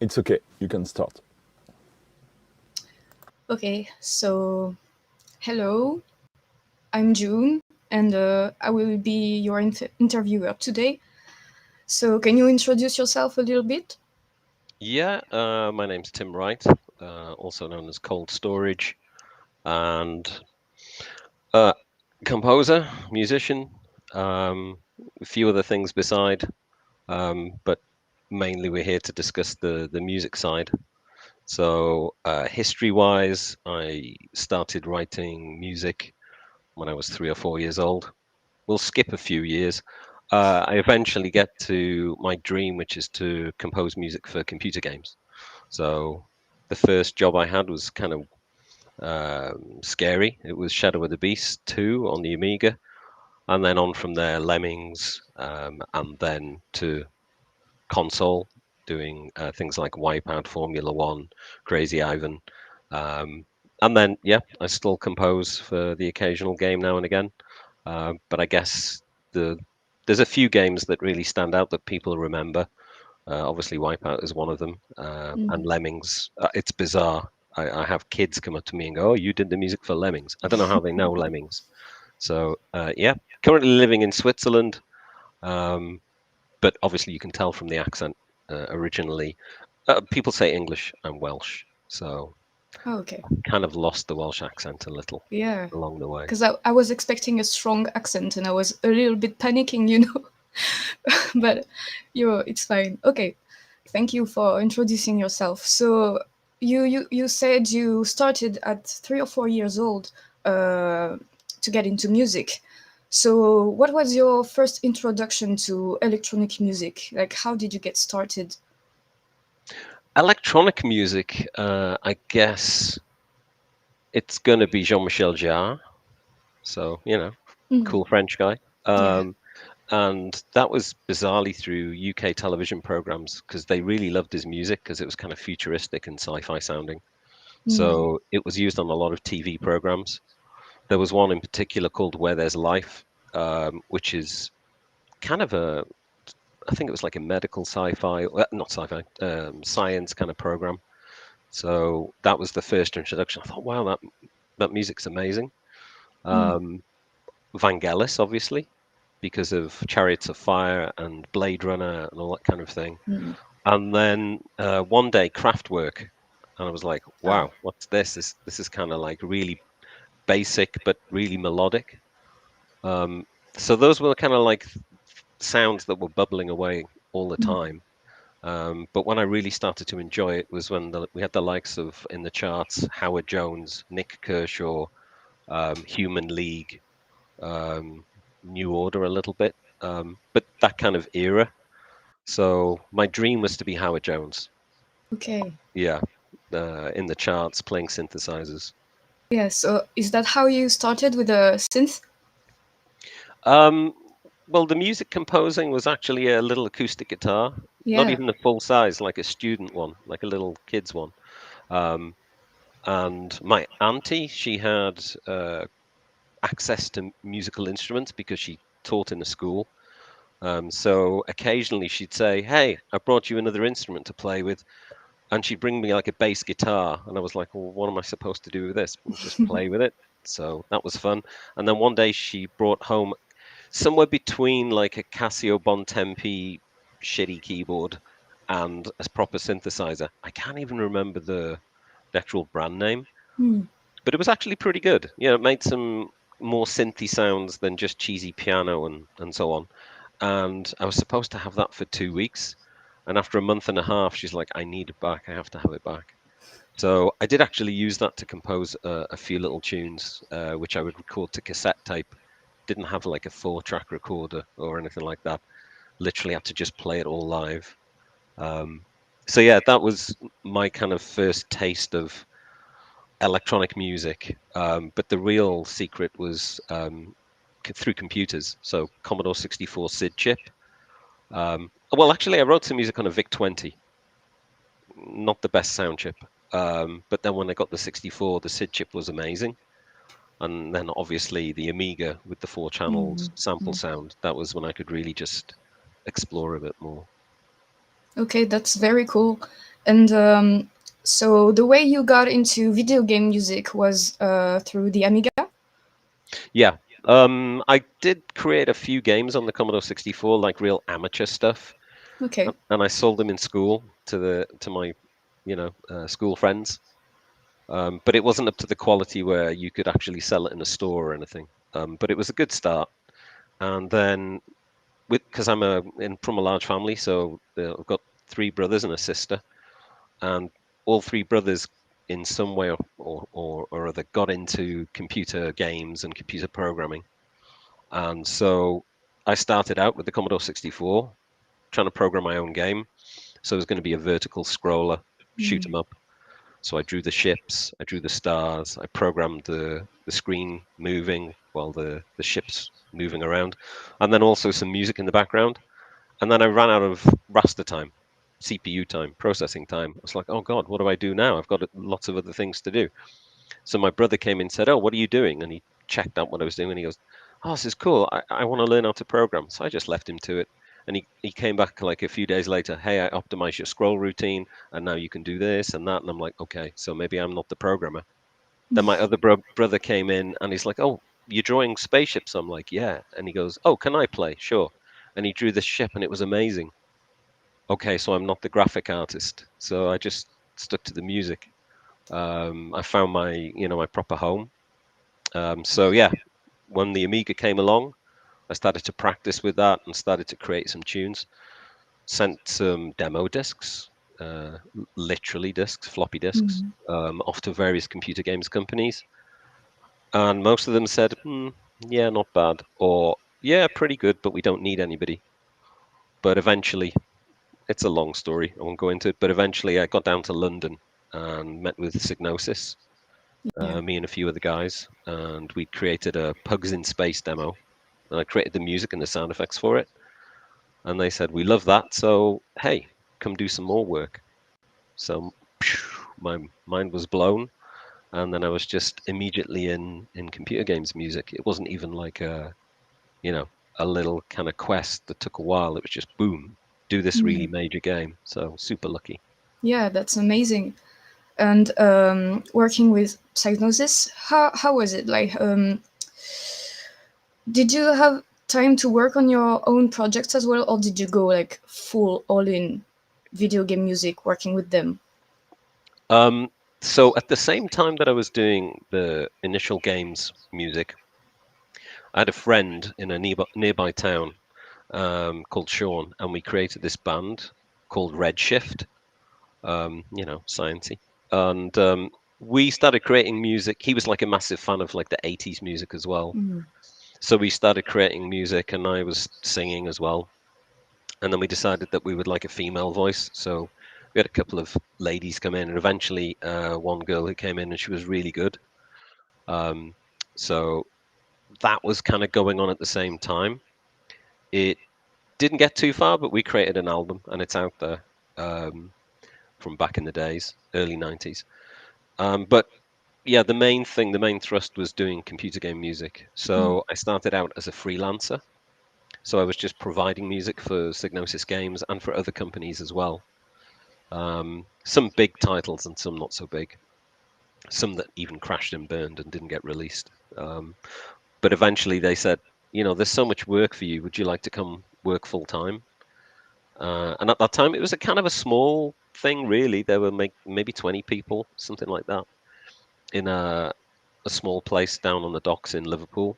It's okay, you can start. Okay, so hello, I'm June, and I will be your interviewer today. So, can you introduce yourself a little bit? Yeah, my name's Tim Wright, also known as CoLDSToRAGE, and uh, composer, musician, a few other things beside, but mainly we're here to discuss the music side. So, history-wise, I started writing music when I was 3 or 4 years old. We'll skip a few years. I eventually get to my dream, which is to compose music for computer games. So the first job I had was kind of scary. It was Shadow of the Beast 2 on the Amiga, and then on from there, Lemmings, and then to console, doing things like Wipeout, Formula One, Crazy Ivan. Um, and then, yeah, I still compose for the occasional game now and again. But I guess the there's a few games that really stand out that people remember. Obviously, Wipeout is one of them, and Mm. Lemmings. It's bizarre. I have kids come up to me and go, "Oh, you did the music for Lemmings." I don't know how they know Lemmings. So yeah, currently living in Switzerland, um, but obviously you can tell from the accent. Originally, people say English. I'm Welsh, so Oh, okay, kind of lost the Welsh accent a little yeah, along the way. because I was expecting a strong accent, and I was a little bit panicking, but it's fine. Okay, thank you for introducing yourself. So, you said you started at 3 or 4 years old uh, to get into music. So, what was your first introduction to electronic music? Like, how did you get started? Electronic music, I guess it's going to be Jean-Michel Jarre. So, Mm, cool French guy. yeah. And that was bizarrely through UK television programs because they really loved his music because it was kind of futuristic and sci-fi sounding. Mm, So it was used on a lot of TV programs. There was one in particular called Where There's Life, which is kind of I think it was like a medical sci-fi, well, not sci-fi, science kind of program. So that was the first introduction. I thought, wow, that music's amazing. mm, Um, Vangelis, obviously, because of Chariots of Fire and Blade Runner and all that kind of thing. mm. And then one day, Kraftwerk, and I was like, Ah. wow, what's this? This is kind of like really basic but really melodic. Um, so those were kind of like sounds that were bubbling away all the Mm, time. But when I really started to enjoy it was when we had the likes of in the charts Howard Jones, Nick Kershaw, Human League, um, New Order a little bit, but that kind of era. So my dream was to be Howard Jones. okay. Yeah, in the charts playing synthesizers. Yeah. So, is that how you started with a synth? Um, well, the music composing was actually a little acoustic guitar, not Yeah. even a full size, like a student one, like a little kid's one. Um, and my auntie, she had access to musical instruments because she taught in a school. So occasionally she'd say, "Hey, I brought you another instrument to play with," and she'd bring me like a bass guitar, and I was like, "Well, what am I supposed to do with this?" "Well, just play with it." So that was fun. And then one day she brought home somewhere between like a Casio Bontempi shitty keyboard and a proper synthesizer. I can't even remember the actual brand name, Mm, but it was actually pretty good. Yeah, it made some more synthy sounds than just cheesy piano and so on. And I was supposed to have that for 2 weeks. And after a month and a half, she's like, "I need it back. I have to have it back." So I did actually use that to compose a few little tunes, which I would record to cassette tape. Didn't have like a 4-track recorder or anything like that. Literally had to just play it all live. Um, so yeah, that was my kind of first taste of electronic music. But the real secret was through computers. So Commodore 64 SID chip. Well, actually, I wrote some music on a VIC-20, not the best sound chip. But then when I got the 64, the SID chip was amazing. And then obviously the Amiga with the 4 channels mm, sample mm. sound, that was when I could really just explore a bit more. Okay, that's very cool. And so the way you got into video game music was through the Amiga? Yeah. I did create a few games on the Commodore 64, like real amateur stuff, Okay. and I sold them in school to my, school friends. But it wasn't up to the quality where you could actually sell it in a store or anything. But it was a good start. And then, because from a large family, so I've got three brothers and a sister, and all three brothers, in some way or other, got into computer games and computer programming. And so I started out with the Commodore 64, trying to program my own game. So it was going to be a vertical scroller, shoot 'em up. So I drew the ships, I drew the stars, I programmed the screen moving while the ship's moving around, and then also some music in the background. And then I ran out of raster time, CPU time, processing time. I was like, oh God, what do I do now? I've got lots of other things to do. So my brother came in and said, oh, what are you doing? And he checked out what I was doing and he goes, oh, this is cool. I want to learn how to program. So I just left him to it. And he came back like a few days later, hey, I optimized your scroll routine and now you can do this and that. And I'm like, okay, so maybe I'm not the programmer. Then my other brother came in and he's like, oh, you're drawing spaceships. I'm like, yeah. And he goes, oh, can I play? Sure. And he drew this ship and it was amazing. Okay, so I'm not the graphic artist. So I just stuck to the music. I found my proper home. So yeah, when the Amiga came along, I started to practice with that and started to create some tunes. Sent some demo discs, literally discs, floppy discs, Mm. off to various computer games companies, and most of them said, "Yeah, not bad," or "Yeah, pretty good, but we don't need anybody." But eventually, it's a long story. I won't go into it. But eventually, I got down to London and met with Psygnosis, Yeah. me and a few other guys, and we created a Pugs in Space demo. And I created the music and the sound effects for it. And they said, we love that. So, hey, come do some more work. So my mind was blown. And then I was just immediately in computer games music. It wasn't even like you know, a little kind of quest that took a while. It was just boom, do this really Mm. major game. So super lucky. Yeah, that's amazing. And working with Psygnosis, how was it? Like, did you have time to work on your own projects as well, or did you go like full all in video game music working with them? Um, so at the same time that I was doing the initial games music, I had a friend in a nearby town called Sean, and we created this band called Redshift. Sciencey, and we started creating music. He was like a massive fan of like the 80s music as well. Mm. So we started creating music, and I was singing as well. And then we decided that we would like a female voice. So we had a couple of ladies come in, and eventually one girl who came in, and she was really good. Um, so that was kind of going on at the same time. It didn't get too far, but we created an album, and it's out there from back in the days, early 90s. But yeah, the main thrust was doing computer game music. Mm. So I started out as a freelancer. So I was just providing music for Psygnosis games and for other companies as well. Some big titles and some not so big. Some that even crashed and burned and didn't get released. But eventually they said, there's so much work for you. Would you like to come work full time? And at that time, it was a kind of a small thing, really. There were maybe 20 people, something like that, in a small place down on the docks in Liverpool.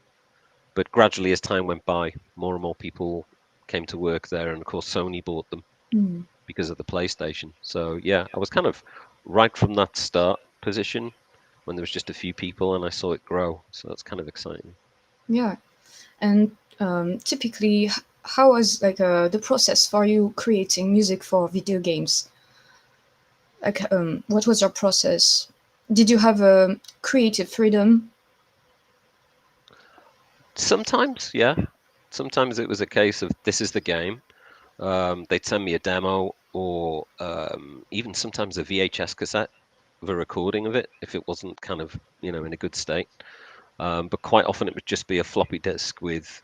But gradually, as time went by, more and more people came to work there, and of course, Sony bought them Mm. because of the PlayStation. So yeah, I was kind of right from that start position when there was just a few people, and I saw it grow. So that's kind of exciting. Yeah. And typically, how was like the process for you creating music for video games? Like, what was your process? Did you have a creative freedom? Sometimes, yeah. Sometimes it was a case of this is the game. They'd send me a demo or even sometimes a VHS cassette of a recording of it if it wasn't kind of, in a good state. But quite often it would just be a floppy disk with,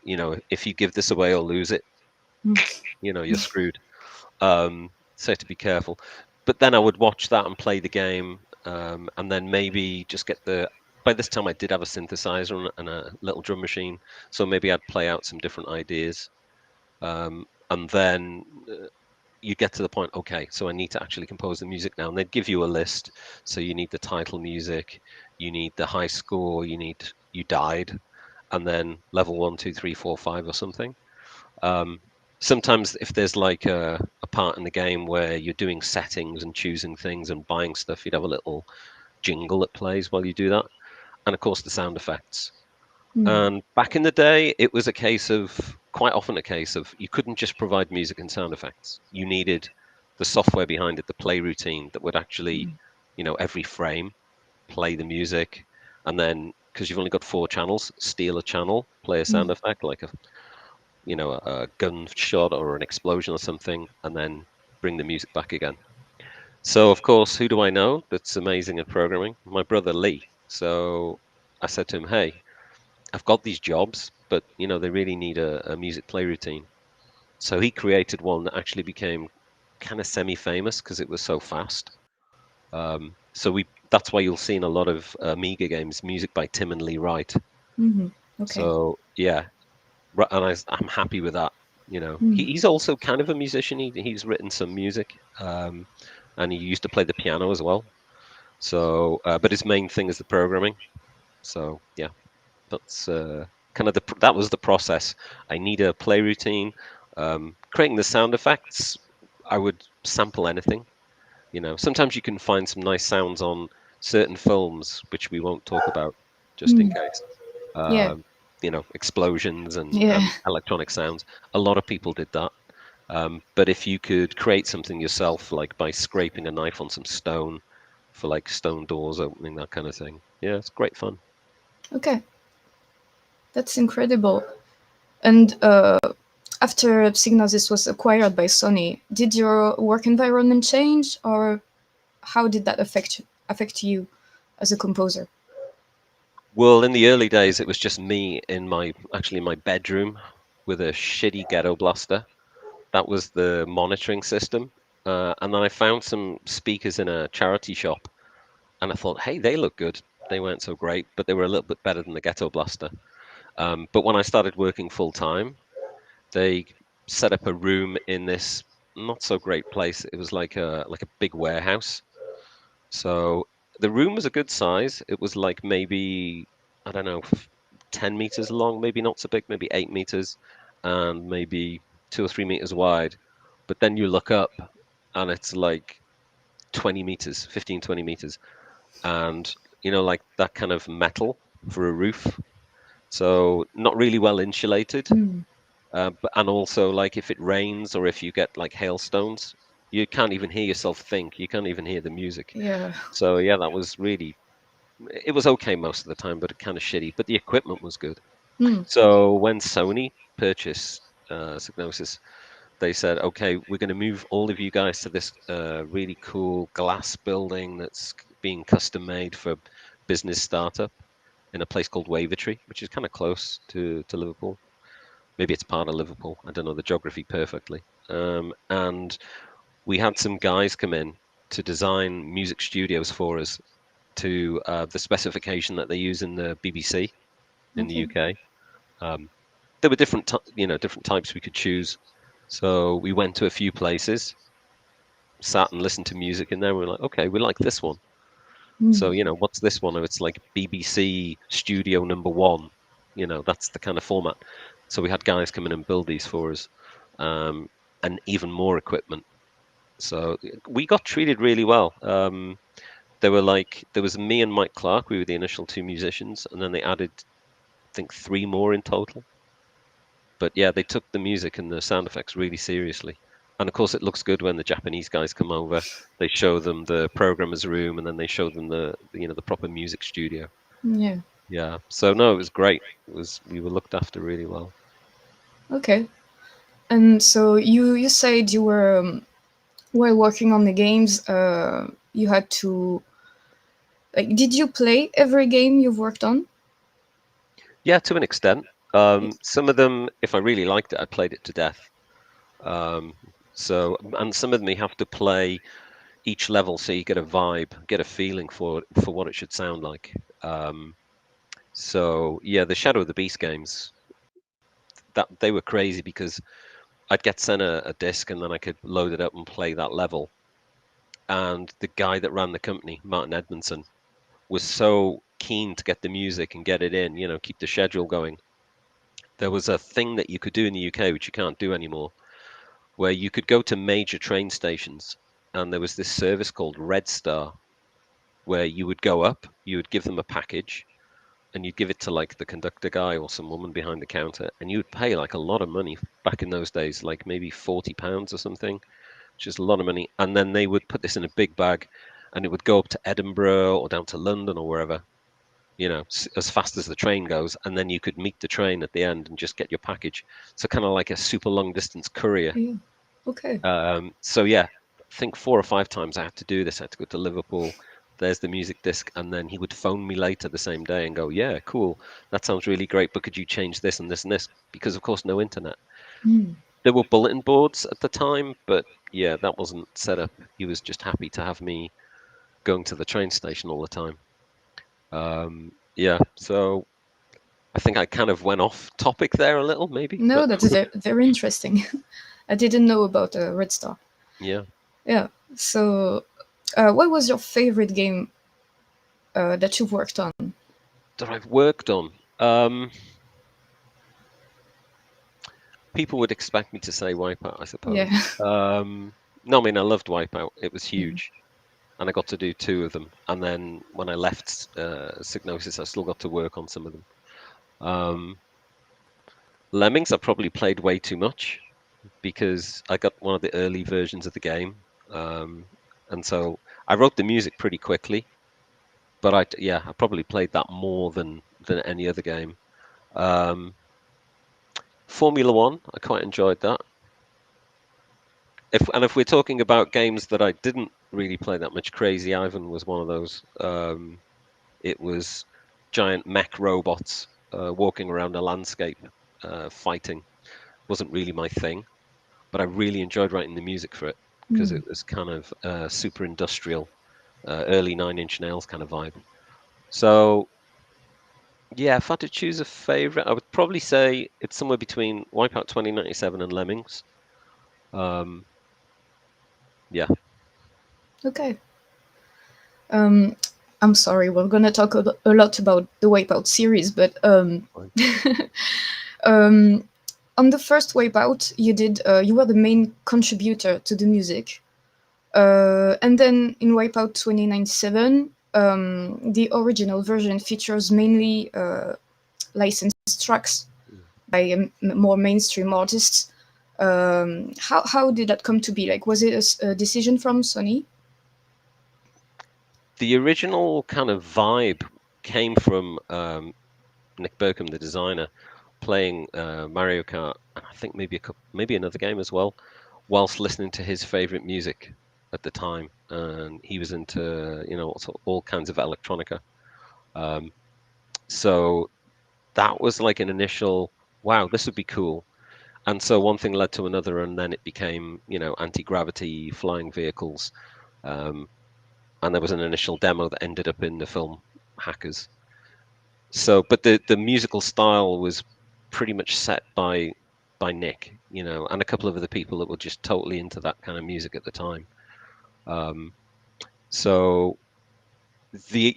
if you give this away or lose it, Mm. you're screwed. Um, so to be careful. But then I would watch that and play the game, and then maybe just get the. By this time, I did have a synthesizer and a little drum machine, so maybe I'd play out some different ideas, and then you get to the point. Okay, so I need to actually compose the music now, and they'd give you a list. So you need the title music, you need the high score, you need you died, and then level 1, 2, 3, 4, 5 or something. Um, Sometimes if there's like a part in the game where you're doing settings and choosing things and buying stuff, you'd have a little jingle that plays while you do that. And of course the sound effects. Mm. And back in the day, it was a case of quite often a case of you couldn't just provide music and sound effects. You needed the software behind it, the play routine that would actually, every frame play the music. And then because you've only got 4 channels, steal a channel, play a sound Mm. effect like a gunshot or an explosion or something, and then bring the music back again. So, of course, who do I know that's amazing at programming? My brother Lee. So I said to him, hey, I've got these jobs, but they really need a music play routine. So he created one that actually became kind of semi-famous because it was so fast. So that's why you'll see in a lot of Amiga games music by Tim and Lee Wright. Hmm. Okay. So yeah, and I'm happy with that. Mm. He's also kind of a musician. He's written some music, and he used to play the piano as well. So, but his main thing is the programming. So yeah, that's kind of that was the process. I need a play routine. Creating the sound effects, I would sample anything. Sometimes you can find some nice sounds on certain films, which we won't talk about, just in Mm. case. Yeah. Um, explosions Yeah. and electronic sounds. A lot of people did that. But if you could create something yourself, like by scraping a knife on some stone for like stone doors opening, that kind of thing, yeah, it's great fun. Okay. That's incredible. And after Psygnosis was acquired by Sony, did your work environment change, or how did that affect you as a composer? Well, in the early days, it was just me in my bedroom with a shitty ghetto blaster. That was the monitoring system. And then I found some speakers in a charity shop, and I thought, hey, they look good. They weren't so great, but they were a little bit better than the ghetto blaster. But when I started working full time, they set up a room in this not so great place. It was like a big warehouse. So the room was a good size. It was like maybe, I don't know, 10 meters long, maybe not so big, maybe 8 meters, and maybe 2 or 3 meters wide. But then you look up and it's like 20 meters, 15, 20 meters. And, like that kind of metal for a roof. So not really well insulated. Mm. And also, like if it rains or if you get like hailstones, you can't even hear yourself think. You can't even hear the music. Yeah. So yeah, that was really. It was okay most of the time, but kind of shitty. But the equipment was good. Mm. So when Sony purchased Psygnosis, they said, "Okay, we're going to move all of you guys to this really cool glass building that's being custom made for business startup in a place called Wavertree, which is kind of close to Liverpool. Maybe it's part of Liverpool. I don't know the geography perfectly. And we had some guys come in to design music studios for us to the specification that they use in the BBC in the Okay. UK. Um, there were different types we could choose. So we went to a few places, sat and listened to music in there. We were like, okay, we like this one. Mm. So what's this one? Oh, it's like BBC Studio #1. That's the kind of format. So we had guys come in and build these for us, um, and even more equipment. So we got treated really well. There was me and Mike Clark. We were the initial 2 musicians, and then they added, I think, 3 more in total. But yeah, they took the music and the sound effects really seriously. And of course, it looks good when the Japanese guys come over. They show them the programmer's room, and then they show them the proper music studio. Yeah. Yeah. So no, it was great. We were looked after really well. Okay. And so you said you were while working on the games, you had to like. Did you play every game you've worked on? Yeah, to an extent. Some of them, if I really liked it, I played it to death. Um, so, and some of them you have to play each level so you get a vibe, get a feeling for what it should sound like. So yeah, the Shadow of the Beast games, that they were crazy because I'd get sent a disc and then I could load it up and play that level. And the guy that ran the company, Martin Edmondson, was so keen to get the music and get it in, keep the schedule going. There was a thing that you could do in the UK, which you can't do anymore, where you could go to major train stations and there was this service called Red Star, where you would go up, you would give them a package, and you'd give it to like the conductor guy or some woman behind the counter, and you would pay like a lot of money back in those days, like maybe £40 or something, which is a lot of money. And then they would put this in a big bag, and it would go up to Edinburgh or down to London or wherever, as fast as the train goes, and then you could meet the train at the end and just get your package. So kind of like a super long distance courier. Yeah. Okay. So yeah, I think 4 or 5 times I had to do this. I had to go to Liverpool. There's the music disc, and then he would phone me later the same day and go, "Yeah, cool, that sounds really great, but could you change this and this and this?" Because of course, no internet. Mm. There were bulletin boards at the time, but yeah, that wasn't set up. He was just happy to have me going to the train station all the time. Yeah, so I think I kind of went off topic there a little, maybe, No, but that's very interesting. I didn't know about Red Star. yeah, Yeah. So, what was your favorite game that you've worked on? that I've worked on. People would expect me to say Wipeout, I Yeah. suppose. No, I mean I loved Wipeout. It was Mhm. huge, and I got to do 2 of them. And then when I left Psygnosis, I still got to work on some of them. Um, Lemmings, I probably played way too much because I got one of the early versions of the game, and so I wrote the music pretty quickly. But yeah, I probably played that more than any other game. Um, Formula One, I quite enjoyed that. If we're talking about games that I didn't really play that much, Crazy Ivan was one of those. It was giant mech robots walking around a landscape fighting. Wasn't really my thing, but I really enjoyed writing the music for it because Mm. it was kind of super industrial, early Nine Inch Nails kind of vibe. So yeah, if I had to choose a favorite, I would probably say it's somewhere between Wipeout 2097 and Lemmings. Um, yeah. Okay. Um, I'm sorry, we're gonna talk a lot about the Wipeout series, but um, on the first Wipeout, you were the main contributor to the music, and then in Wipeout 2097, the original version features mainly licensed tracks by more mainstream artists. How did that come to be? Like, was it a decision from Sony? The original kind of vibe came from Nick Burkham, the designer, playing Mario Kart, and I think maybe another game as well, whilst listening to his favorite music at the time. And he was into, all kinds of electronica. Um, so that was like an initial, wow, this would be cool. And so one thing led to another, and then it became, anti-gravity flying vehicles. Um, and there was an initial demo that ended up in the film Hackers. So, but the musical style was pretty much set by Nick, and a couple of other people that were just totally into that kind of music at the time. Um, so the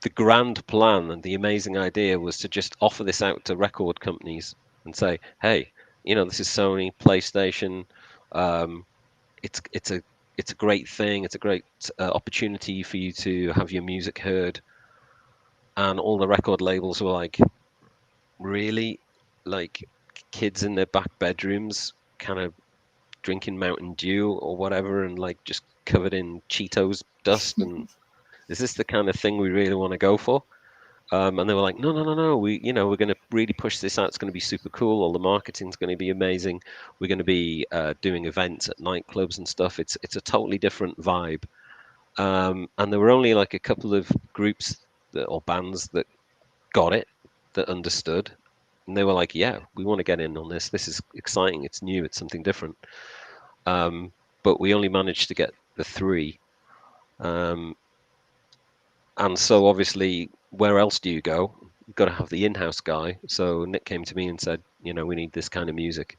the grand plan and the amazing idea was to just offer this out to record companies and say, hey, this is Sony, PlayStation. Um, it's a great thing. It's a great opportunity for you to have your music heard. And all the record labels were like, really, like kids in their back bedrooms, kind of drinking Mountain Dew or whatever, and like just covered in Cheetos dust. And is this the kind of thing we really want to go for? And they were like, no, no, no, no. We're going to really push this out. It's going to be super cool. All the marketing's going to be amazing. We're going to be doing events at nightclubs and stuff. It's a totally different vibe. And there were only like a couple of groups or bands that got it, that understood. And they were like, yeah, we want to get in on this. This is exciting. It's new. It's something different. But we only managed to get the 3. And so obviously, where else do you go? You've got to have the in-house guy. So Nick came to me and said, we need this kind of music.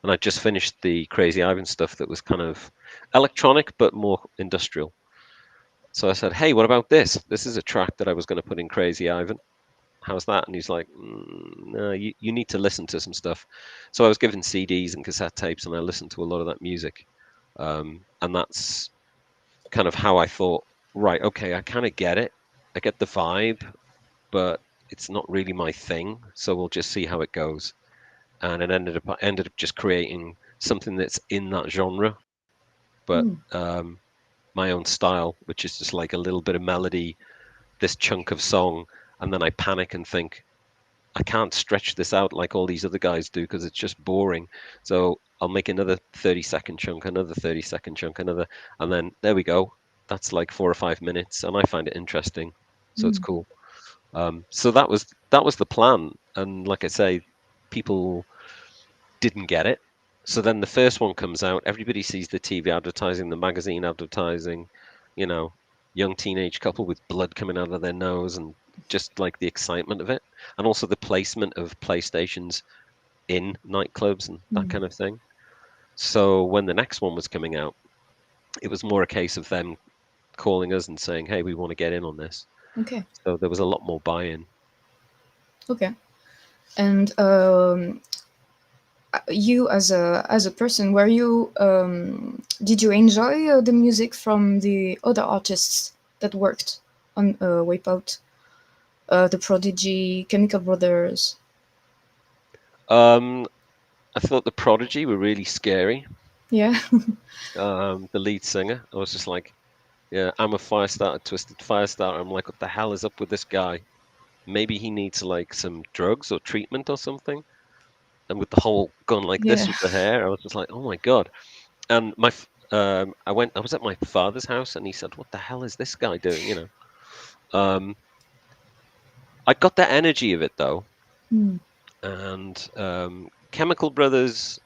And I just finished the Crazy Ivan stuff that was kind of electronic, but more industrial. So I said, hey, what about this? This is a track that I was going to put in Crazy Ivan. How's that? And he's like, no, you need to listen to some stuff. So I was given CDs and cassette tapes, and I listened to a lot of that music. And that's kind of how I thought, right, okay, I kind of get it. I get the vibe, but it's not really my thing. So we'll just see how it goes. And it ended up just creating something that's in that genre, but my own style, which is just like a little bit of melody, this chunk of song, and then I panic and think, I can't stretch this out like all these other guys do because it's just boring. So I'll make another 30-second chunk, another 30-second chunk, another, and then there we go. That's like 4 or 5 minutes, and I find it interesting, so it's cool. So that was the plan, and like I say, people didn't get it. So then the first one comes out, everybody sees the TV advertising, the magazine advertising, young teenage couple with blood coming out of their nose, and just like the excitement of it, and also the placement of PlayStations in nightclubs and that kind of thing. So when the next one was coming out, it was more a case of them calling us and saying, hey, we want to get in on this. Okay. So there was a lot more buy-in. Okay. And you as a person, did you enjoy the music from the other artists that worked on Wipeout? The Prodigy, Chemical Brothers. I thought the Prodigy were really scary. Yeah. The lead singer, I was just like, yeah, I'm a Firestarter, Twisted Firestarter. I'm like, what the hell is up with this guy? Maybe he needs like some drugs or treatment or something. And with the whole gun like this Yeah. with the hair, I was just like, oh my god. And I was at my father's house, and he said, what the hell is this guy doing? I got the energy of it though. And Chemical Brothers,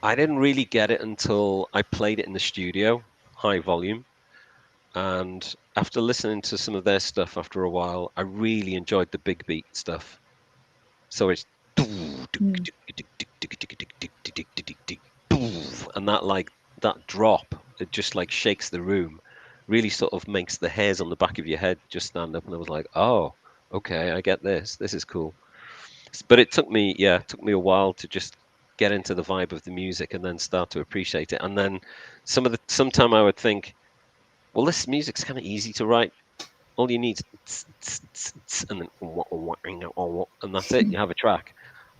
I didn't really get it until I played it in the studio, high volume. And after listening to some of their stuff after a while, I really enjoyed the big beat stuff. So it's and that drop, it just like shakes the room, really sort of makes the hairs on the back of your head just stand up. And I was like, oh, okay, I get this. This is cool. But it took me a while to just get into the vibe of the music and then start to appreciate it. And then sometime I would think, well, this music's kind of easy to write. All you need is and then and that's it. You have a track.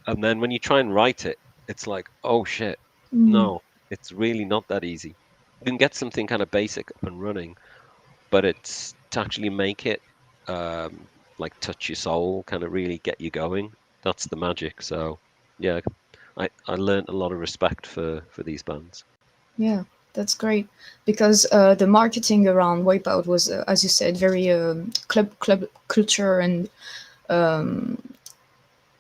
And then when you try and write it, it's like, oh shit, no, it's really not that easy. You can get something kind of basic up and running, but it's to actually make it like touch your soul, kind of really get you going. That's the magic. So yeah, I learned a lot of respect for these bands. Yeah, that's great because the marketing around Wipeout was, as you said, very club culture, and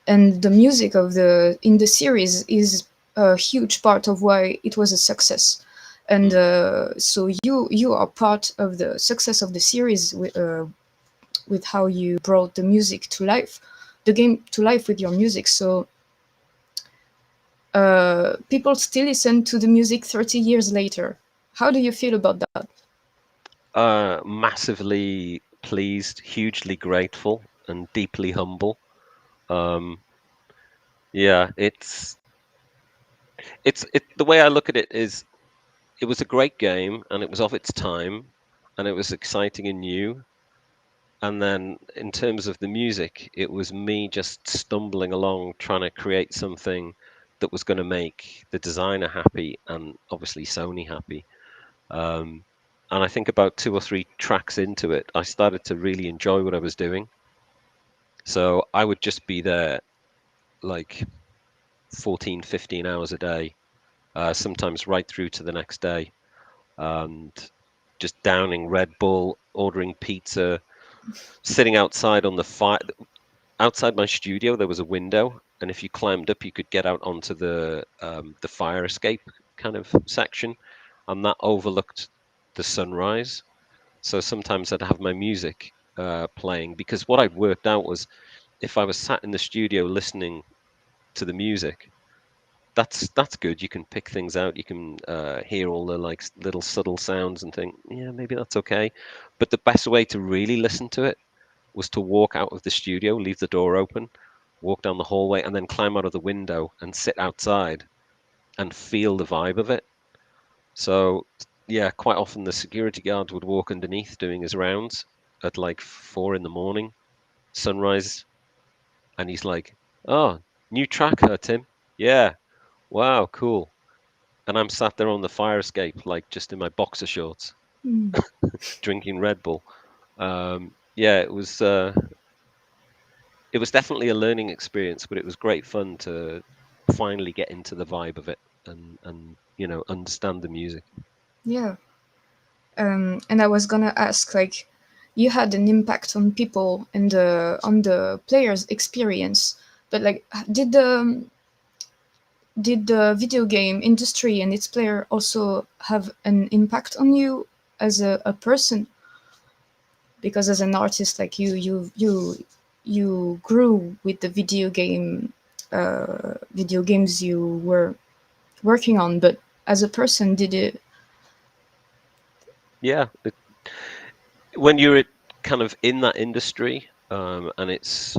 the music in the series is a huge part of why it was a success. And so you are part of the success of the series with how you brought the music to life, the game to life with your music. So people still listen to the music 30 years later. How do you feel about that? Massively pleased, hugely grateful, and deeply humble. Yeah, the way I look at it is, it was a great game and it was of its time and it was exciting and new. And then in terms of the music, it was me just stumbling along trying to create something that was going to make the designer happy and obviously Sony happy. And I think about 2 or 3 tracks into it, I started to really enjoy what I was doing. So I would just be there like 14, 15 hours a day, sometimes right through to the next day, and just downing Red Bull, ordering pizza, sitting outside on the fire. outside my studio there was a window, and if you climbed up, you could get out onto the fire escape kind of section, and that overlooked the sunrise. So sometimes I'd have my music playing, because what I'd worked out was if I was sat in the studio listening to the music, that's good. You can pick things out. You can hear all the like little subtle sounds and think, yeah, maybe that's okay. But the best way to really listen to it was to walk out of the studio, leave the door open, walk down the hallway, and then climb out of the window and sit outside and feel the vibe of it. So yeah, quite often the security guard would walk underneath doing his rounds at like 4 in the morning, sunrise, and he's like, "Oh, new track, huh, Tim? Yeah, wow, cool." And I'm sat there on the fire escape, like just in my boxer shorts, Mm. drinking Red Bull. Yeah, it was definitely a learning experience, but it was great fun to finally get into the vibe of it and understand the music. Yeah. And I was gonna ask, like, you had an impact on people and on the players' experience, but like, did the video game industry and its player also have an impact on you as a person? Because as an artist, like you grew with the video games you were working on, but as a person, did it? Yeah, when you're kind of in that industry, and it's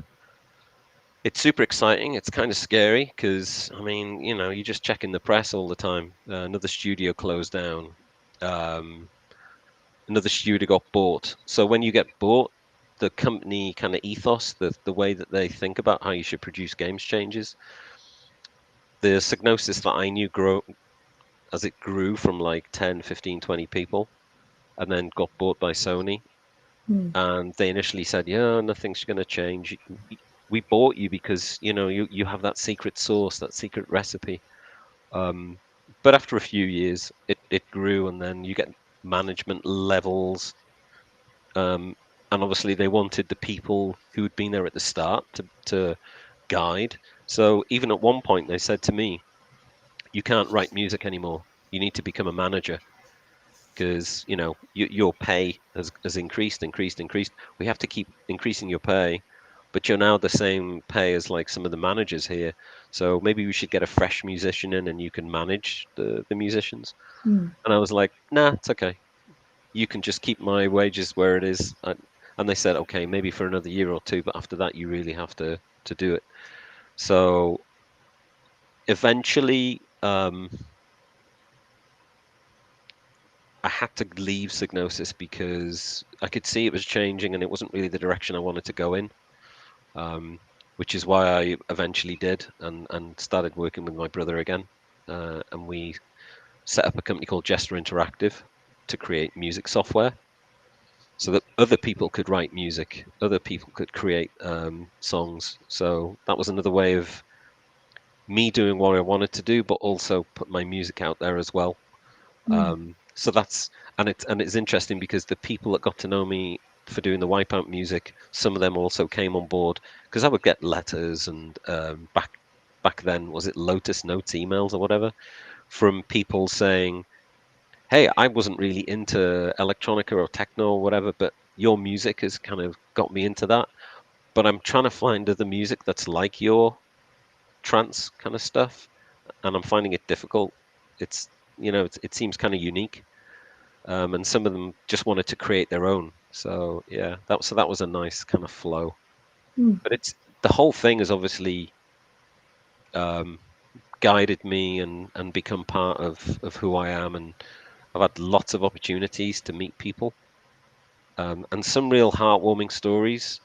super exciting. It's kind of scary because I mean, you're just checking the press all the time. Another studio closed down. Um, Another studio got bought. So when you get bought, the company kind of ethos, the way that they think about how you should produce games changes. The Psygnosis that I knew grow as it grew from like 10, 15, 20 people, and then got bought by Sony. Hmm. And they initially said, "Yeah, nothing's going to change. We bought you because you have that secret sauce, that secret recipe." Um, but after a few years, it grew, and then you get management levels, and obviously they wanted the people who had been there at the start to guide. So even at one point, they said to me, "You can't write music anymore. You need to become a manager." Because your pay has increased. We have to keep increasing your pay, but you're now the same pay as like some of the managers here. So maybe we should get a fresh musician in, and you can manage the musicians. Hmm. And I was like, nah, it's okay. You can just keep my wages where it is. And they said, okay, maybe for another year or two, but after that, you really have to do it. So eventually, I had to leave Psygnosis because I could see it was changing and it wasn't really the direction I wanted to go in, which is why I eventually did and started working with my brother again. And we set up a company called Jester Interactive to create music software so that other people could write music, other people could create songs. So that was another way of me doing what I wanted to do, but also put my music out there as well. Hmm. So that's and it's interesting because the people that got to know me for doing the Wipeout music, some of them also came on board because I would get letters and back then was it Lotus Notes emails or whatever from people saying, "Hey, I wasn't really into electronica or techno or whatever, but your music has kind of got me into that. But I'm trying to find other music that's like your trance kind of stuff, and I'm finding it difficult. It's it seems kind of unique." And some of them just wanted to create their own. So yeah, that was a nice kind of flow. Hmm. But it's the whole thing has obviously um, guided me and become part of who I am, and I've had lots of opportunities to meet people, and some real heartwarming stories.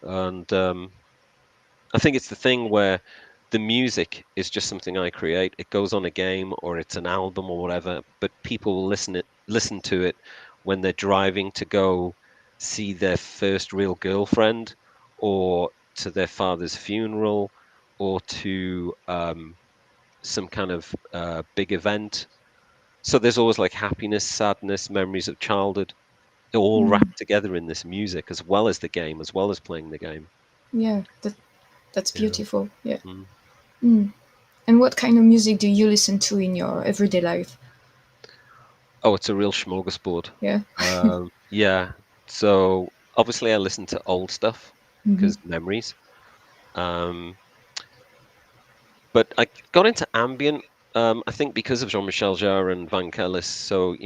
And I think it's the thing where the music is just something I create. It goes on a game or it's an album or whatever, but people will listen to it when they're driving to go see their first real girlfriend, or to their father's funeral, or to some kind of big event. So there's always like happiness, sadness, memories of childhood, all Hmm. wrapped together in this music, as well as the game, as well as playing the game. Yeah, that's Yeah. beautiful. Yeah. Mm. Mm. And what kind of music do you listen to in your everyday life? Oh, it's a real smorgasbord. Yeah. Yeah. So obviously I listen to old stuff Mm-hmm. because memories. Um, but I got into ambient, I think because of Jean-Michel Jarre and Van Kellis. So,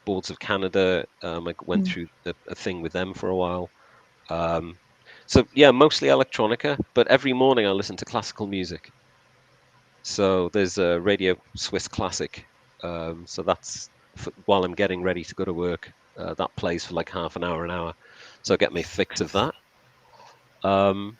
Boards of Canada, I went Mm. through a thing with them for a while. Um, so yeah, mostly electronica, but every morning I listen to classical music. So there's a Radio Swiss Classic. So that's while I'm getting ready to go to work. That plays for like half an hour. So I get my fix of that. Um,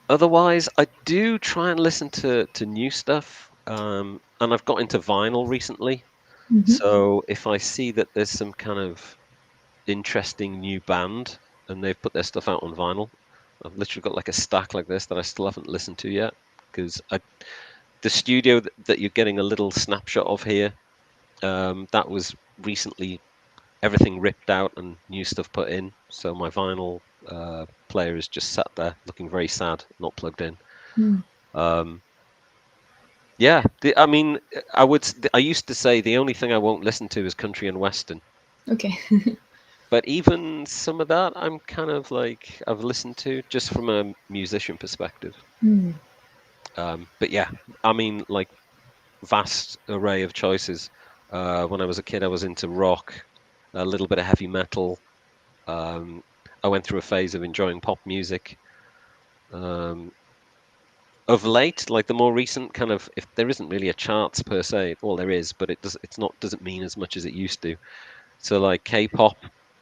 Otherwise, I do try and listen to new stuff. And I've got into vinyl recently. Mm-hmm. So if I see that there's some kind of interesting new band and they've put their stuff out on vinyl, I've literally got like a stack like this that I still haven't listened to yet because the studio that you're getting a little snapshot of here, that was recently everything ripped out and new stuff put in. So my vinyl player is just sat there looking very sad, not plugged in. Mm. Um, yeah, I mean, I used to say the only thing I won't listen to is country and western. Okay. But even some of that, I'm kind of like I've listened to just from a musician perspective. Mm. But yeah, I mean, like vast array of choices. When I was a kid, I was into rock, a little bit of heavy metal. Um, I went through a phase of enjoying pop music. Um, of late, like the more recent kind of, if there isn't really a charts per se, well, there is, but doesn't mean as much as it used to. So like K-pop,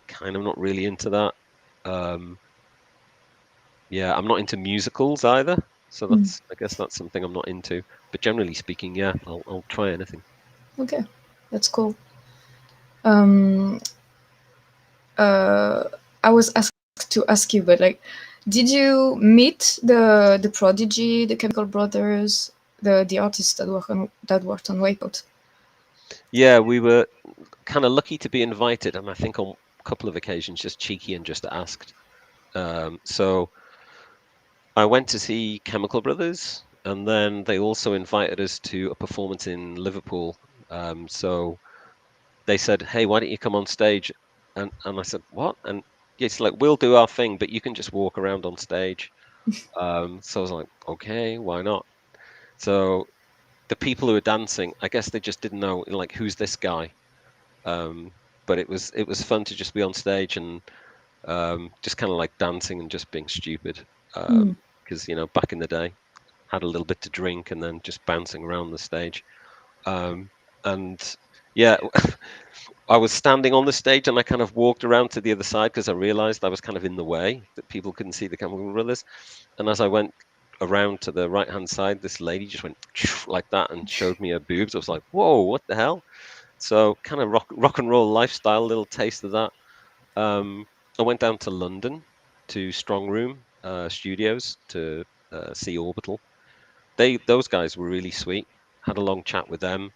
kind of not really into that. Um, yeah, I'm not into musicals either. So Mm. I guess that's something I'm not into. But generally speaking, yeah, I'll try anything. Okay, that's cool. Um, uh, I was asked to ask you, but like, did you meet the Prodigy, the Chemical Brothers, the artists that worked on Wipeout? Yeah, we were kind of lucky to be invited, and I think on a couple of occasions just cheeky and just asked. So I went to see Chemical Brothers, and then they also invited us to a performance in Liverpool. So they said, "Hey, why don't you come on stage?" And I said, "What?" And it's like, "We'll do our thing, but you can just walk around on stage." So I was like, "Okay, why not?" So the people who were dancing, I guess they just didn't know, like, who's this guy? Um, but it was fun to just be on stage and just kind of like dancing and just being stupid. Mm. Because back in the day, had a little bit to drink and then just bouncing around the stage. And yeah, I was standing on the stage and I kind of walked around to the other side because I realized I was kind of in the way that people couldn't see the Chemical Brothers. And as I went around to the right hand side, this lady just went like that and showed me her boobs. I was like, whoa, what the hell? So kind of rock and roll lifestyle, little taste of that. I went down to London to Strong Room Studios to see Orbital. Those guys were really sweet. Had a long chat with them.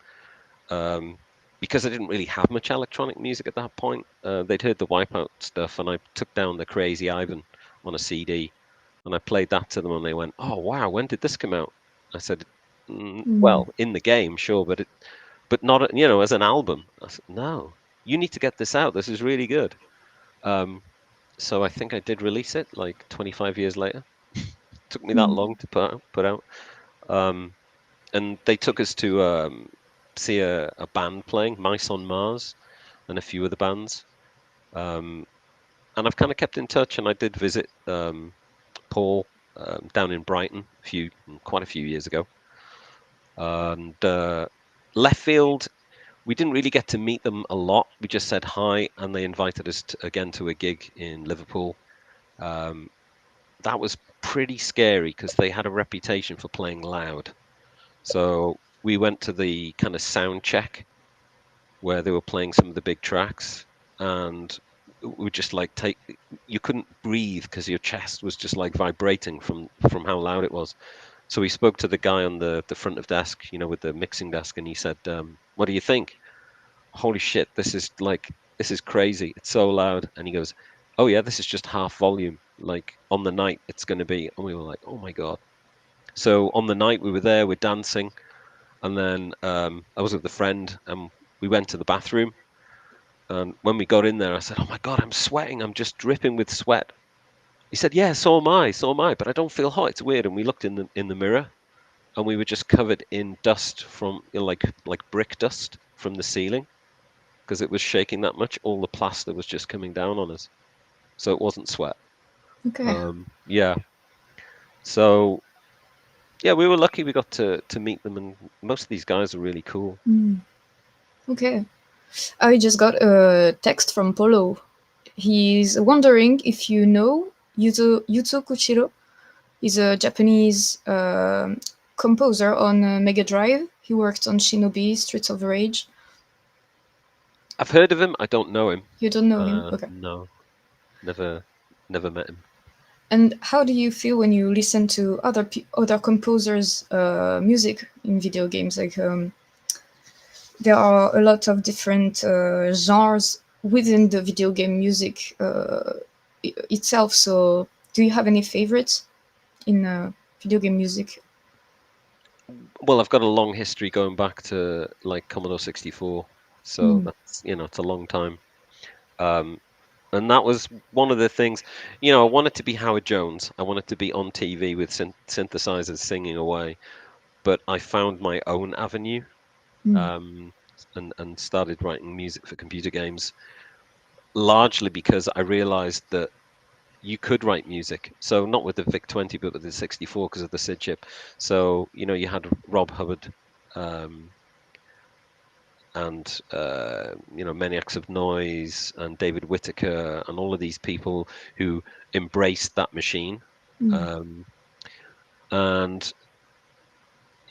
Um, because I didn't really have much electronic music at that point. They'd heard the Wipeout stuff, and I took down the Crazy Ivan on a CD, and I played that to them, and they went, "Oh wow, when did this come out?" I said, Mm. "Well, in the game, sure, but not as an album." I said, "No, you need to get this out. This is really good." Um, so I think I did release it like 25 years later. Took me that Mm. long to put out. Um, and they took us to see a band playing, Mice on Mars, and a few other bands. Um, and I've kind of kept in touch, and I did visit Paul down in Brighton quite a few years ago. And Left Field, we didn't really get to meet them a lot. We just said hi, and they invited us again to a gig in Liverpool. Um, that was pretty scary because they had a reputation for playing loud. So we went to the kind of sound check where they were playing some of the big tracks, and we just like you couldn't breathe because your chest was just like vibrating from how loud it was. So we spoke to the guy on the front of desk, with the mixing desk, and he said, "What do you think?" Holy shit, this is crazy. It's so loud. And he goes, "Oh yeah, this is just half volume." like on the night it's going to be. And we were like, oh my God. So on the night we were there, we're dancing. And then I was with a friend and we went to the bathroom. And when we got in there, I said, oh my God, I'm sweating. I'm just dripping with sweat. He said, yeah, so am I, but I don't feel hot. It's weird. And we looked in the mirror and we were just covered in dust from like brick dust from the ceiling because it was shaking that much. All the plaster was just coming down on us. So it wasn't sweat. Okay. Yeah. So yeah, we were lucky we got to meet them, and most of these guys are really cool. Okay. I just got a text from Polo. He's wondering if you know Yuzo Koshiro. He's a Japanese composer on Mega Drive. He worked on Shinobi, Streets of Rage. I've heard of him. I don't know him. You don't know him? Okay. No, never met him. And how do you feel when you listen to other composers' music in video games? Like there are a lot of different genres within the video game music itself. So, do you have any favorites in video game music? Well, I've got a long history going back to like Commodore 64, so that's it's a long time. And that was one of the things, I wanted to be Howard Jones. I wanted to be on TV with synthesizers singing away, but I found my own avenue, and started writing music for computer games, largely because I realized that you could write music. So not with the VIC-20, but with the 64 because of the SID chip. So, you had Rob Hubbard, and Maniacs of Noise and David Whittaker and all of these people who embraced that machine. And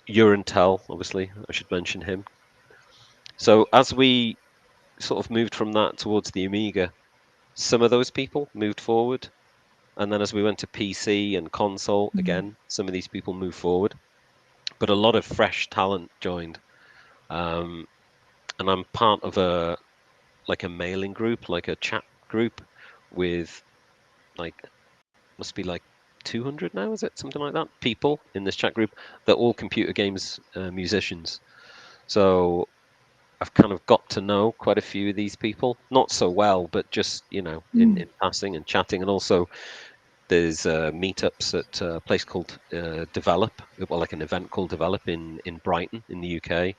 Urantel, obviously, I should mention him. So as we sort of moved from that towards the Amiga, some of those people moved forward. And then as we went to PC and console, again, some of these people moved forward. But a lot of fresh talent joined. And I'm part of a mailing group, like a chat group with must be like 200 now, is it? Something like that. People in this chat group. They're all computer games musicians. So I've kind of got to know quite a few of these people. Not so well, but just, in passing and chatting. And also there's meetups at a place called Develop, well, like an event called Develop in Brighton in the UK.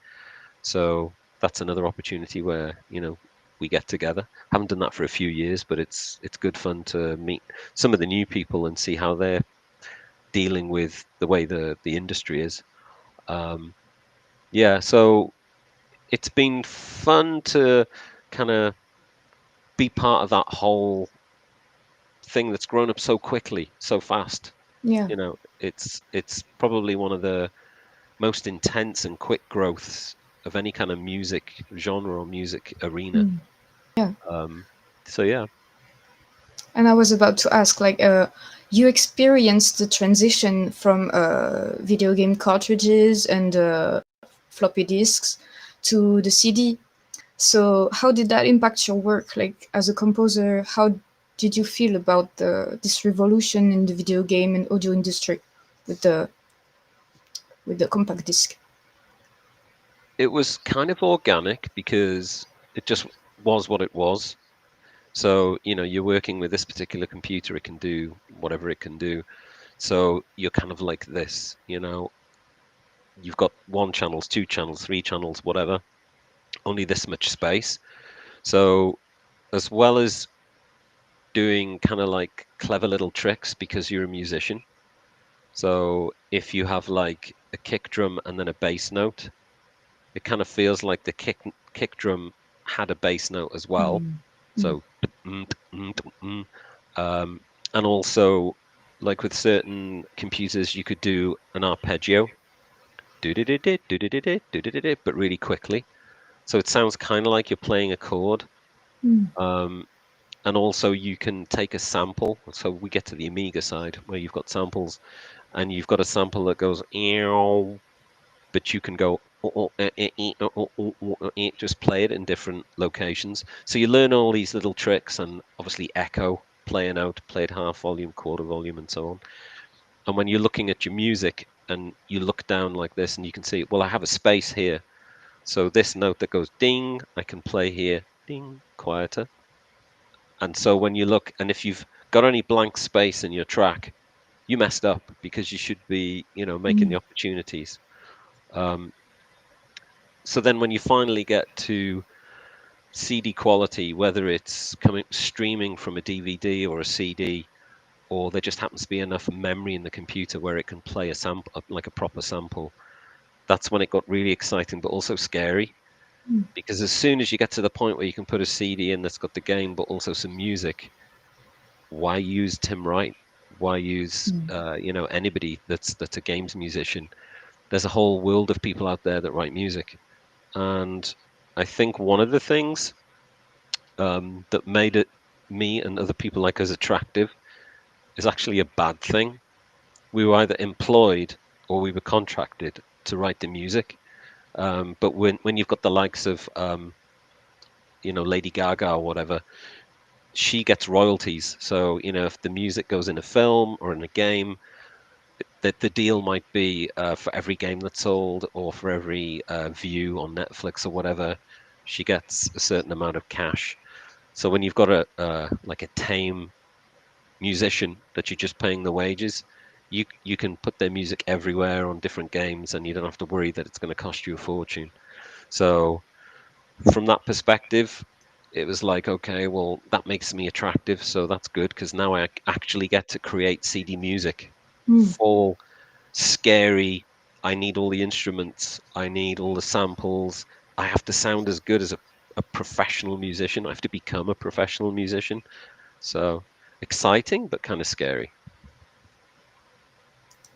So that's another opportunity where, we get together. Haven't done that for a few years, but it's good fun to meet some of the new people and see how they're dealing with the way the industry is. Yeah, so it's been fun to kind of be part of that whole thing that's grown up so quickly, so fast. Yeah. It's probably one of the most intense and quick growths of any kind of music genre or music arena. Yeah. So yeah. And I was about to ask, like, you experienced the transition from video game cartridges and floppy disks to the CD. So how did that impact your work? Like, as a composer, how did you feel about this revolution in the video game and audio industry with the compact disc? It was kind of organic because it just was what it was. So, you're working with this particular computer, it can do whatever it can do. So you're kind of like this, you've got 1 channels, 2 channels, 3 channels, whatever, only this much space. So as well as doing kind of like clever little tricks because you're a musician. So if you have like a kick drum and then a bass note, it kind of feels like the kick drum had a bass note as well. So, and also, like with certain computers, you could do an arpeggio, but really quickly. So it sounds kind of like you're playing a chord. And also, you can take a sample. So we get to the Amiga side where you've got samples, and you've got a sample that goes, but you can go just play it in different locations. So you learn all these little tricks and obviously echo play a note, play it half volume, quarter volume, and so on. And when you're looking at your music and you look down like this and you can see, well, I have a space here. So this note that goes ding, I can play here, ding, quieter. And so when you look, and if you've got any blank space in your track, you messed up because you should be, making the opportunities. Um, so then when you finally get to CD quality, whether it's coming streaming from a DVD or a CD, or there just happens to be enough memory in the computer where it can play a sample, like a proper sample, that's when it got really exciting, but also scary. Because as soon as you get to the point where you can put a CD in that's got the game, but also some music, why use Tim Wright? Why use anybody that's a games musician? There's a whole world of people out there that write music, and I think one of the things that made it me and other people like us attractive is actually a bad thing. We were either employed or we were contracted to write the music. But when you've got the likes of Lady Gaga or whatever, she gets royalties. So if the music goes in a film or in a game, the deal might be for every game that's sold or for every view on Netflix or whatever, she gets a certain amount of cash. So when you've got like a tame musician that you're just paying the wages, you can put their music everywhere on different games, and you don't have to worry that it's going to cost you a fortune. So from that perspective, it was like, okay, well, that makes me attractive, so that's good because now I actually get to create CD music, full, scary. I need all the instruments. I need all the samples. I have to sound as good as a professional musician. I have to become a professional musician. So exciting, but kind of scary.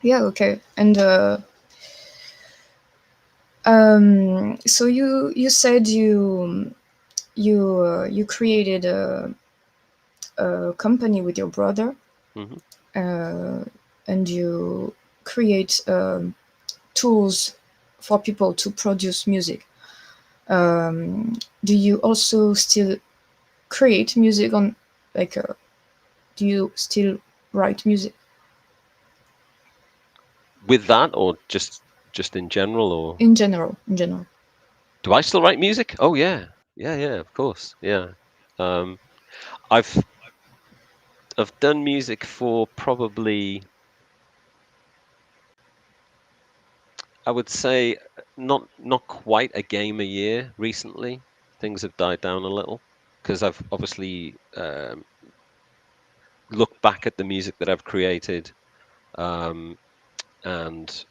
Yeah, okay. And so you said you created a company with your brother, Hmm. and you create tools for people to produce music. Do you also still create music on, like, do you still write music With that, or just in general, or in general? In general. do I still write music? Oh yeah, yeah, of course, yeah. Um, I've I've done music for probably, I would say, not quite a game a year recently. Things have died down a little because I've obviously looked back at the music that I've created, um, and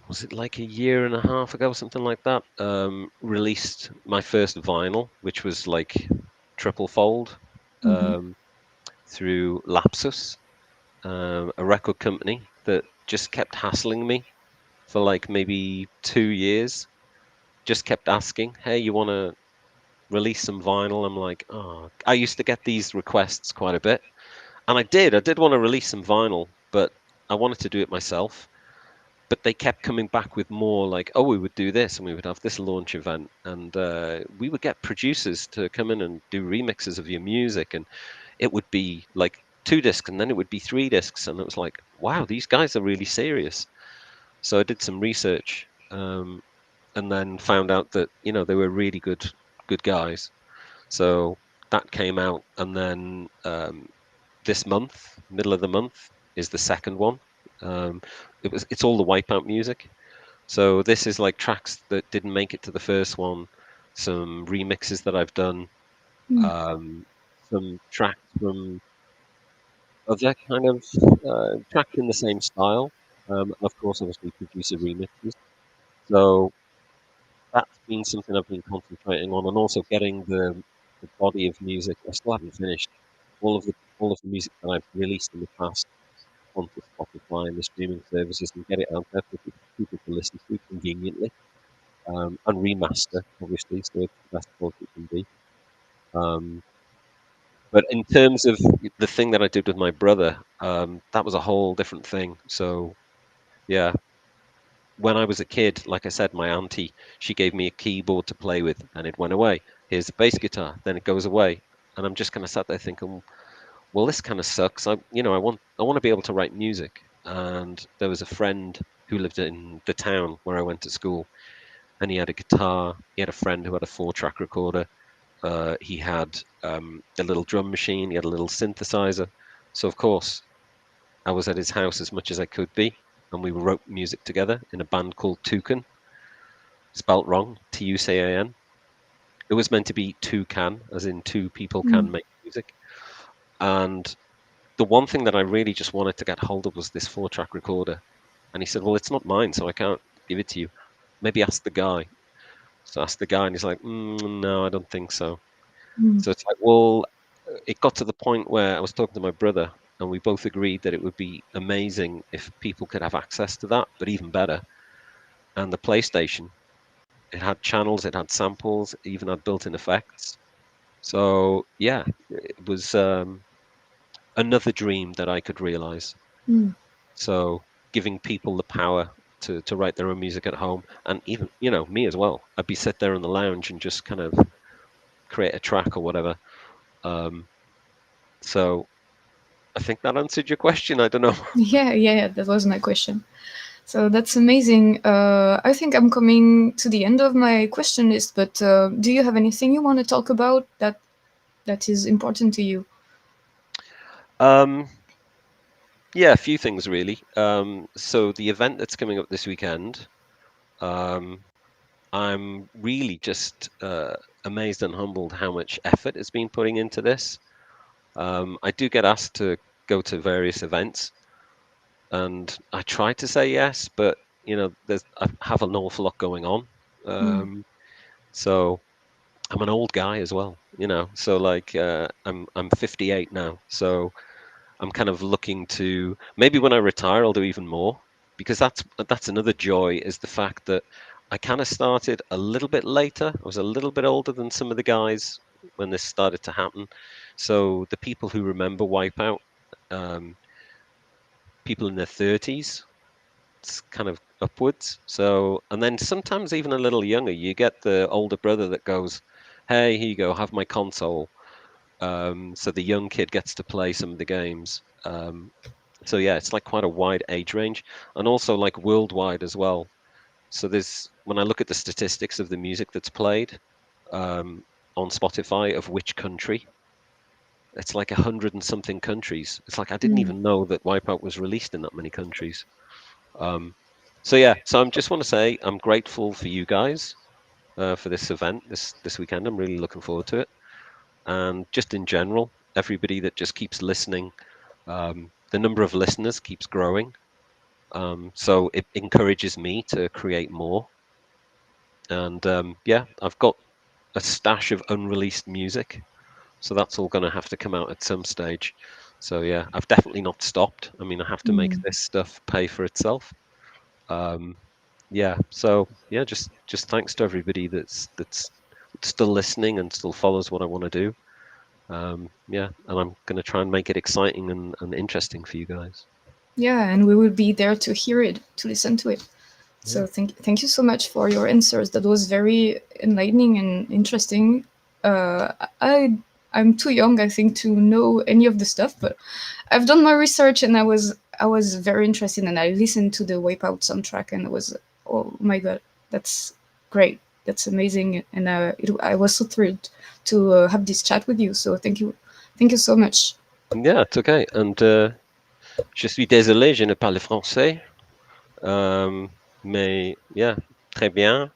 was it like a year and a half ago, something like that, released my first vinyl, which was like triple fold, um, through Lapsus, a record company that just kept hassling me for like maybe 2 years. Just kept asking, "Hey, you want to release some vinyl?" I'm like, "Oh," I used to get these requests quite a bit, and I did. I did want to release some vinyl, but I wanted to do it myself. But they kept coming back with more like, "Oh, we would do this, and we would have this launch event, and we would get producers to come in and do remixes of your music, and it would be like 2 discs, and then it would be 3 discs." And it was like, wow, these guys are really serious. So I did some research, and then found out that they were really good guys. So that came out, and then this month, middle of the month, is the second one. Um, it's all the Wipeout music. So this is like tracks that didn't make it to the first one, some remixes that I've done, um, some tracks from other kind of tracks in the same style, and of course, obviously, producer remixes. So that's been something I've been concentrating on, and also getting the body of music. I still haven't finished all of the music that I've released in the past onto Spotify and the streaming services, and get it out there for people to listen to conveniently, and remaster, obviously, so it's the best quality it can be. Um, but in terms of the thing that I did with my brother, that was a whole different thing. So yeah, when I was a kid, like I said, my auntie, she gave me a keyboard to play with, and it went away. Here's a bass guitar, then it goes away. and I'm just kind of sat there thinking, well, this kind of sucks. I want to be able to write music. And there was a friend who lived in the town where I went to school, and he had a guitar. He had a friend who had a 4-track recorder. He had a little drum machine. He had a little synthesizer. So of course, I was at his house as much as I could be, and we wrote music together in a band called Toucan, spelt wrong, Tucan. It was meant to be toucan, as in two people can make music. And the one thing that I really just wanted to get hold of was this 4-track recorder. And he said, well, it's not mine, so I can't give it to you. Maybe ask the guy. So I asked the guy, and he's like, no, I don't think so. So it's like, well, it got to the point where I was talking to my brother, and we both agreed that it would be amazing if people could have access to that, but even better. And the PlayStation, it had channels, it had samples, it even had built-in effects. So yeah, it was another dream that I could realize. So giving people the power to write their own music at home, and even me as well. I'd be sit there in the lounge and just kind of create a track or whatever. So I think that answered your question. I don't know. Yeah, that was my question. So that's amazing. I think I'm coming to the end of my question list, but do you have anything you want to talk about that is important to you? Yeah, a few things really. So the event that's coming up this weekend, I'm really just amazed and humbled how much effort has been putting into this. I do get asked to go to various events, and I try to say yes, but I have an awful lot going on. So I'm an old guy as well, So like I'm 58 now, so I'm kind of looking to maybe when I retire I'll do even more, because that's another joy, is the fact that I kind of started a little bit later. I was a little bit older than some of the guys when this started to happen. So the people who remember Wipeout, people in their 30s, it's kind of upwards. So, and then sometimes even a little younger, you get the older brother that goes, "Hey, here you go, have my console." So the young kid gets to play some of the games. So yeah, it's like quite a wide age range, and also like worldwide as well. So when I look at the statistics of the music that's played on Spotify of which country, it's like 100 and something countries. It's like I didn't even know that Wipeout was released in that many countries. So yeah, so I just want to say I'm grateful for you guys for this event this weekend. I'm really looking forward to it, and just in general, everybody that just keeps listening. The number of listeners keeps growing, so it encourages me to create more. And yeah, I've got a stash of unreleased music, so that's all going to have to come out at some stage. So yeah, I've definitely not stopped. I mean, I have to make this stuff pay for itself. Yeah, so yeah, just thanks to everybody that's still listening and still follows what I want to do. Yeah, and I'm going to try and make it exciting and interesting for you guys. Yeah, and we will be there to hear it, to listen to it. Yeah. So thank you so much for your answers. That was very enlightening and interesting. I I'm too young, I think, to know any of the stuff, but I've done my research and I was very interested, and I listened to the Wipeout soundtrack, and I was, oh my god, that's great, that's amazing, and I was so thrilled to have this chat with you. So thank you so much. Yeah, it's okay. And je suis désolé, je ne parle français. Mais yeah, très bien.